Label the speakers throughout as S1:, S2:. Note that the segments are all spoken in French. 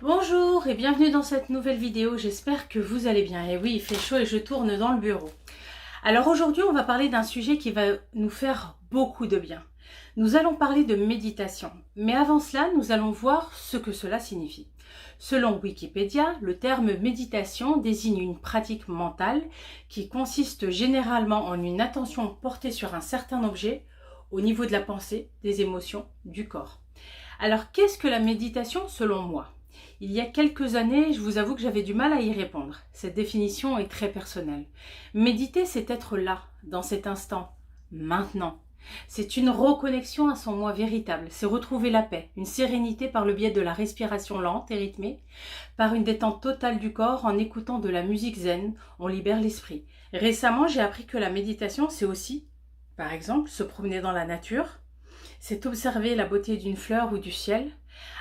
S1: Bonjour et bienvenue dans cette nouvelle vidéo, j'espère que vous allez bien. Et oui, il fait chaud et je tourne dans le bureau. Alors aujourd'hui, on va parler d'un sujet qui va nous faire beaucoup de bien. Nous allons parler de méditation, mais avant cela, nous allons voir ce que cela signifie. Selon Wikipédia, le terme méditation désigne une pratique mentale qui consiste généralement en une attention portée sur un certain objet au niveau de la pensée, des émotions, du corps. Alors qu'est-ce que la méditation selon moi ? Il y a quelques années, je vous avoue que j'avais du mal à y répondre. Cette définition est très personnelle. Méditer, c'est être là, dans cet instant, maintenant. C'est une reconnexion à son moi véritable, c'est retrouver la paix, une sérénité par le biais de la respiration lente et rythmée, par une détente totale du corps en écoutant de la musique zen, on libère l'esprit. Récemment, j'ai appris que la méditation, c'est aussi, par exemple, se promener dans la nature, c'est observer la beauté d'une fleur ou du ciel.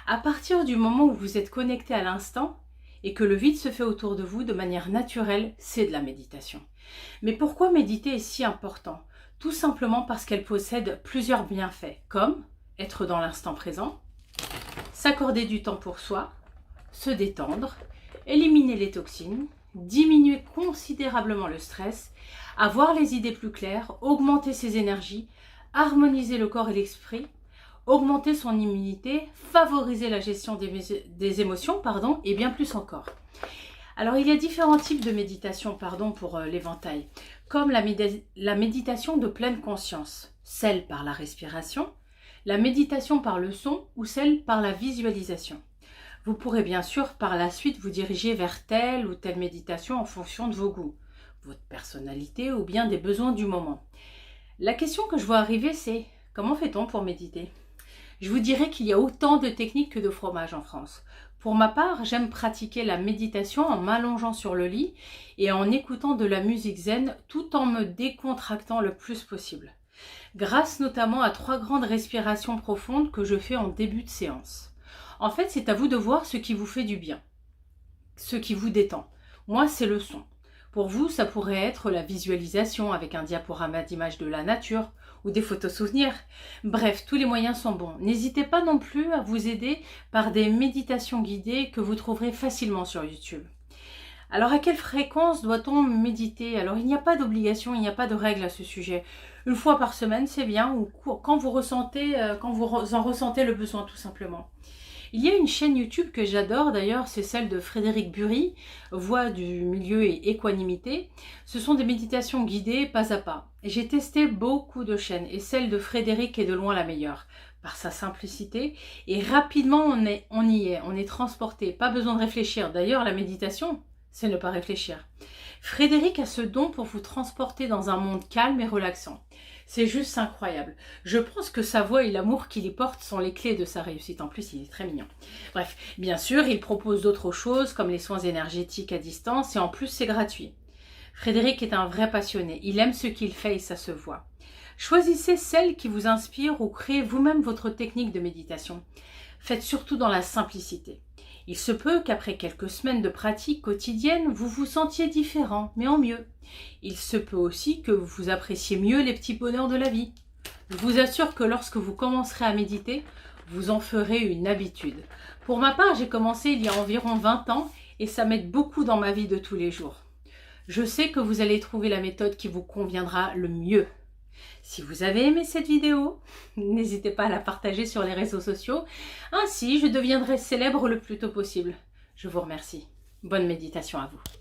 S1: À partir du moment où vous êtes connecté à l'instant et que le vide se fait autour de vous de manière naturelle, c'est de la méditation. Mais pourquoi méditer est si important ? Tout simplement parce qu'elle possède plusieurs bienfaits, comme être dans l'instant présent, s'accorder du temps pour soi, se détendre, éliminer les toxines, diminuer considérablement le stress, avoir les idées plus claires, augmenter ses énergies, harmoniser le corps et l'esprit, augmenter son immunité, favoriser la gestion des émotions, et bien plus encore. Alors il y a différents types de méditation, pour l'éventail, comme la méditation de pleine conscience, celle par la respiration, la méditation par le son ou celle par la visualisation. Vous pourrez bien sûr par la suite vous diriger vers telle ou telle méditation en fonction de vos goûts, votre personnalité ou bien des besoins du moment. La question que je vois arriver, c'est comment fait-on pour méditer ? Je vous dirais qu'il y a autant de techniques que de fromages en France. Pour ma part, j'aime pratiquer la méditation en m'allongeant sur le lit et en écoutant de la musique zen tout en me décontractant le plus possible. Grâce notamment à 3 grandes respirations profondes que je fais en début de séance. En fait, c'est à vous de voir ce qui vous fait du bien, ce qui vous détend. Moi, c'est le son. Pour vous, ça pourrait être la visualisation avec un diaporama d'images de la nature ou des photos souvenirs. Bref, tous les moyens sont bons. N'hésitez pas non plus à vous aider par des méditations guidées que vous trouverez facilement sur YouTube. Alors, à quelle fréquence doit-on méditer ? Alors, il n'y a pas d'obligation, il n'y a pas de règle à ce sujet. Une fois par semaine, c'est bien, ou quand vous en ressentez le besoin, tout simplement. Il y a une chaîne YouTube que j'adore d'ailleurs, c'est celle de Frédéric Bury, Voix du milieu et équanimité. Ce sont des méditations guidées pas à pas. J'ai testé beaucoup de chaînes et celle de Frédéric est de loin la meilleure, par sa simplicité et rapidement on y est, on est transporté, pas besoin de réfléchir. D'ailleurs la méditation, c'est ne pas réfléchir. Frédéric a ce don pour vous transporter dans un monde calme et relaxant. C'est juste incroyable. Je pense que sa voix et l'amour qu'il y porte sont les clés de sa réussite. En plus, il est très mignon. Bref, bien sûr, il propose d'autres choses comme les soins énergétiques à distance et en plus, c'est gratuit. Frédéric est un vrai passionné. Il aime ce qu'il fait et ça se voit. Choisissez celle qui vous inspire ou créez vous-même votre technique de méditation. Faites surtout dans la simplicité. Il se peut qu'après quelques semaines de pratique quotidienne, vous vous sentiez différent, mais en mieux. Il se peut aussi que vous appréciez mieux les petits bonheurs de la vie. Je vous assure que lorsque vous commencerez à méditer, vous en ferez une habitude. Pour ma part, j'ai commencé il y a environ 20 ans et ça m'aide beaucoup dans ma vie de tous les jours. Je sais que vous allez trouver la méthode qui vous conviendra le mieux. Si vous avez aimé cette vidéo, n'hésitez pas à la partager sur les réseaux sociaux. Ainsi, je deviendrai célèbre le plus tôt possible. Je vous remercie. Bonne méditation à vous.